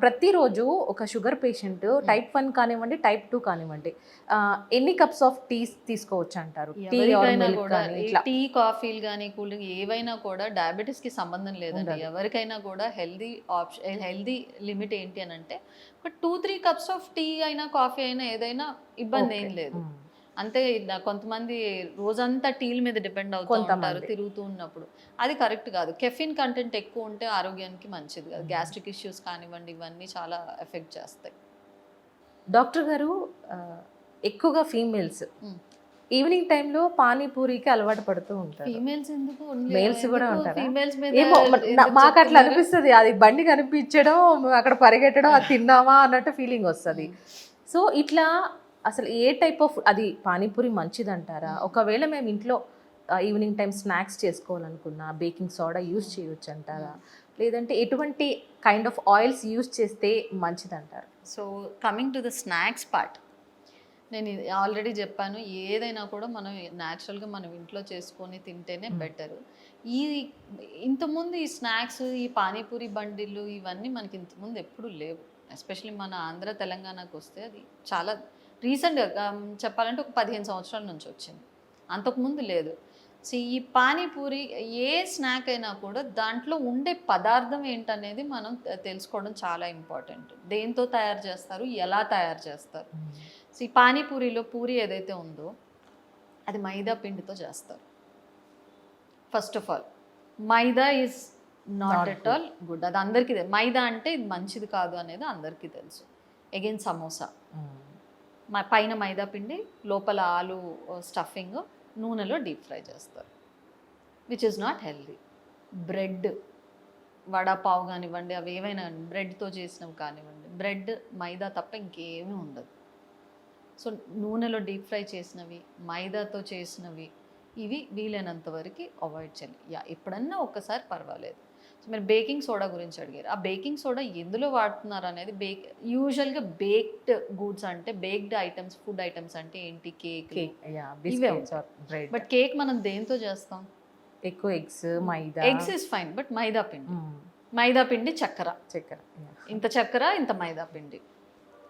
ప్రతిరోజు ఒక sugar patient type 1 కానివ్వండి, టైప్ 2 కానివ్వండి, ఎన్ని కప్స్ ఆఫ్ టీ తీసుకోవచ్చు అంటారు? టీ ఆర్ మిల్క్ కానీ ఇట్లా? టీ, కాఫీలు కానీ, కూల్ డ్రింక్ ఏవైనా కూడా డయాబెటీస్ కి సంబంధం లేదండి. ఎవరికైనా కూడా హెల్దీ ఆప్షన్, హెల్దీ లిమిట్ ఏంటి అని అంటే ఒక 2-3 కప్స్ ఆఫ్ టీ అయినా, కాఫీ అయినా, ఏదైనా ఇబ్బంది ఏం లేదు. అంతే. కొంతమంది రోజంతా టీల మీద డిపెండ్ అవుతూ ఉంటారు తిరుగుతూ ఉన్నప్పుడు. అది కరెక్ట్ కాదు. కెఫిన్ కంటెంట్ ఎక్కువ ఉంటే ఆరోగ్యానికి మంచిది కాదు. గ్యాస్ట్రిక్ ఇష్యూస్ కానివ్వండి, ఇవన్నీ చాలా ఎఫెక్ట్ చేస్తాయి. డాక్టర్ గారు, ఎక్కువగా ఫీమేల్స్ ఈవినింగ్ టైంలో పానీపూరికి అలవాటు పడుతూ ఉంటారు. ఫీమేల్స్ ఎందుకు, మేల్స్ కూడా ఉంటారు. ఫీమేల్స్ మాకు అట్లా అనిపిస్తుంది. అది బండి కనిపించడం, అక్కడ పరిగెట్టడం, అది తిన్నామా అన్నట్టు ఫీలింగ్ వస్తుంది. సో ఇట్లా అసలు ఏ టైప్ ఆఫ్, అది పానీపూరి మంచిది అంటారా? ఒకవేళ మేము ఇంట్లో ఈవినింగ్ టైం స్నాక్స్ చేసుకోవాలనుకున్నా బేకింగ్ సోడా యూజ్ చేయొచ్చు అంటారా? లేదంటే ఎటువంటి కైండ్ ఆఫ్ ఆయిల్స్ యూజ్ చేస్తే మంచిది అంటారు? So coming to the snacks part, నేను ఆల్రెడీ చెప్పాను, ఏదైనా కూడా మనం న్యాచురల్గా మనం ఇంట్లో చేసుకొని తింటేనే బెటర్. ఇంతకుముందు ఈ స్నాక్స్, ఈ పానీపూరి బండిలు ఇవన్నీ మనకి ఇంతకుముందు ఎప్పుడు లేవు. ఎస్పెషల్లీ మన ఆంధ్ర తెలంగాణకు వస్తే అది చాలా రీసెంట్గా చెప్పాలంటే ఒక 15 సంవత్సరాల నుంచి వచ్చింది. అంతకుముందు లేదు. సో ఈ పానీపూరి ఏ స్నాక్ అయినా కూడా దాంట్లో ఉండే పదార్థం ఏంటనేది మనం తెలుసుకోవడం చాలా ఇంపార్టెంట్. దేంతో తయారు చేస్తారు, ఎలా తయారు చేస్తారు. సో ఈ పానీపూరిలో పూరి ఏదైతే ఉందో అది మైదా పిండితో చేస్తారు. First of all maida is not at all good. అది అందరికీ తెలుసు. మైదా అంటే ఇది మంచిది కాదు అనేది అందరికీ తెలుసు. అగైన్ సమోసా, పైన మైదా పిండి, లోపల ఆలు స్టఫింగ్, నూనెలో డీప్ ఫ్రై చేస్తారు, which is not healthy. Bread, vada pav కానివ్వండి, అవి ఏవైనా బ్రెడ్తో చేసినవి కానివ్వండి, బ్రెడ్ మైదా తప్ప ఇంకేమీ ఉండదు. సో నూనెలో డీప్ ఫ్రై చేసినవి, మైదాతో చేసినవి, ఇవి వీలైనంత వరకు అవాయిడ్ చేయాలి. ఎప్పుడన్నా ఒక్కసారి పర్వాలేదు. సో మీరు బేకింగ్ సోడా గురించి అడిగారు. ఆ బేకింగ్ సోడా ఎందులో వాడుతున్నారు అనేది, యూజువల్గా బేక్డ్ గుడ్స్ అంటే, బేక్డ్ ఐటమ్స్, ఫుడ్ ఐటమ్స్ అంటే ఏంటి, కేక్, ఇవే ఉంటాయి. బట్ కేక్ మనం దేంతో చేస్తాం? ఎక్కువ eggs, maida. Eggs is fine, but maida పిండి, మైదా పిండి, చక్కెర, ఇంత చక్కెర, ఇంత మైదా పిండి,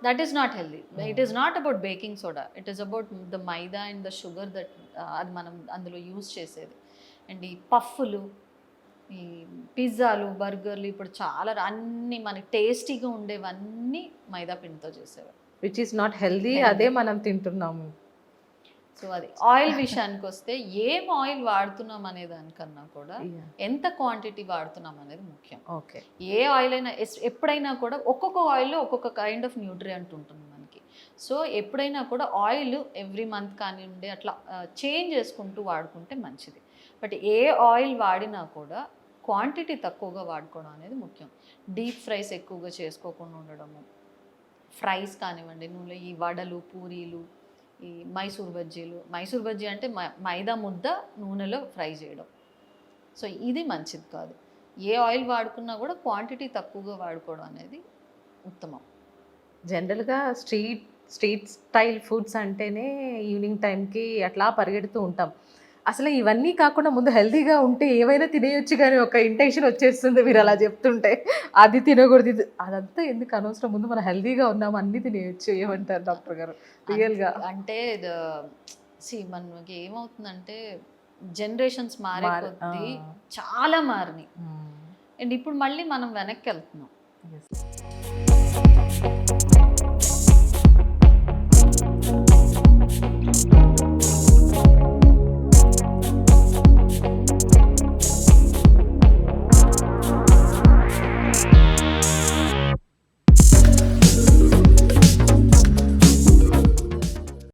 that is not healthy. It is not about baking soda, it is about the maida and the sugar that అది మనం అందులో యూజ్ చేసేది. అండ్ ఈ పఫ్ఫులు, ఈ పిజ్జాలు, బర్గర్లు, ఇప్పుడు చాలా అన్నీ మనకి టేస్టీగా ఉండేవన్నీ మైదా పిండితో చేసేవారు, విచ్ ఈస్ నాట్ హెల్దీ. అదే మనం తింటున్నాము. సో అది ఆయిల్ విషయానికి వస్తే, ఏం ఆయిల్ వాడుతున్నాం అనే దానికన్నా కూడా ఎంత క్వాంటిటీ వాడుతున్నాం అనేది ముఖ్యం. ఓకే. ఏ ఆయిల్ అయినా ఎప్పుడైనా కూడా ఒక్కొక్క ఆయిల్లో ఒక్కొక్క కైండ్ ఆఫ్ న్యూట్రియంట్ ఉంటుంది మనకి. సో ఎప్పుడైనా కూడా ఆయిల్ ఎవ్రీ మంత్ కానివ్వండి అట్లా చేంజ్ చేసుకుంటూ వాడుకుంటే మంచిది. బట్ ఏ ఆయిల్ వాడినా కూడా క్వాంటిటీ తక్కువగా వాడుకోవడం అనేది ముఖ్యం. డీప్ ఫ్రైస్ ఎక్కువగా చేసుకోకుండా ఉండడము, ఫ్రైస్ కానివ్వండి, నూనెలో ఈ వడలు, పూరీలు, ఈ మైసూర్ బజ్జీలు. మైసూర్ బజ్జీ అంటే మైదా ముద్ద నూనెలో ఫ్రై చేయడం. సో ఇది మంచిది కాదు. ఏ ఆయిల్ వాడుకున్నా కూడా క్వాంటిటీ తక్కువగా వాడుకోవడం అనేది ఉత్తమం. జనరల్గా స్ట్రీట్ స్టైల్ ఫుడ్స్ అంటేనే ఈవినింగ్ టైంకి అట్లా పరిగెడుతూ ఉంటాం. అసలు ఇవన్నీ కాకుండా ముందు హెల్తీగా ఉంటే ఏవైనా తినేయొచ్చు కానీ ఒక ఇంటెన్షన్ వచ్చేస్తుంది మీరు అలా చెప్తుంటే. అది తినకూడదు, ఇది అదంతా ఎందుకు అనవసరం, ముందు మనం హెల్తీగా ఉన్నాము, అన్నీ తినేయొచ్చు. ఏమంటారు డాక్టర్ గారు రియల్గా? అంటే మనకి ఏమవుతుందంటే జనరేషన్స్ మారే కొద్దీ చాలా మారినాయి. అండ్ ఇప్పుడు మళ్ళీ మనం వెనక్కి వెళ్తున్నాం.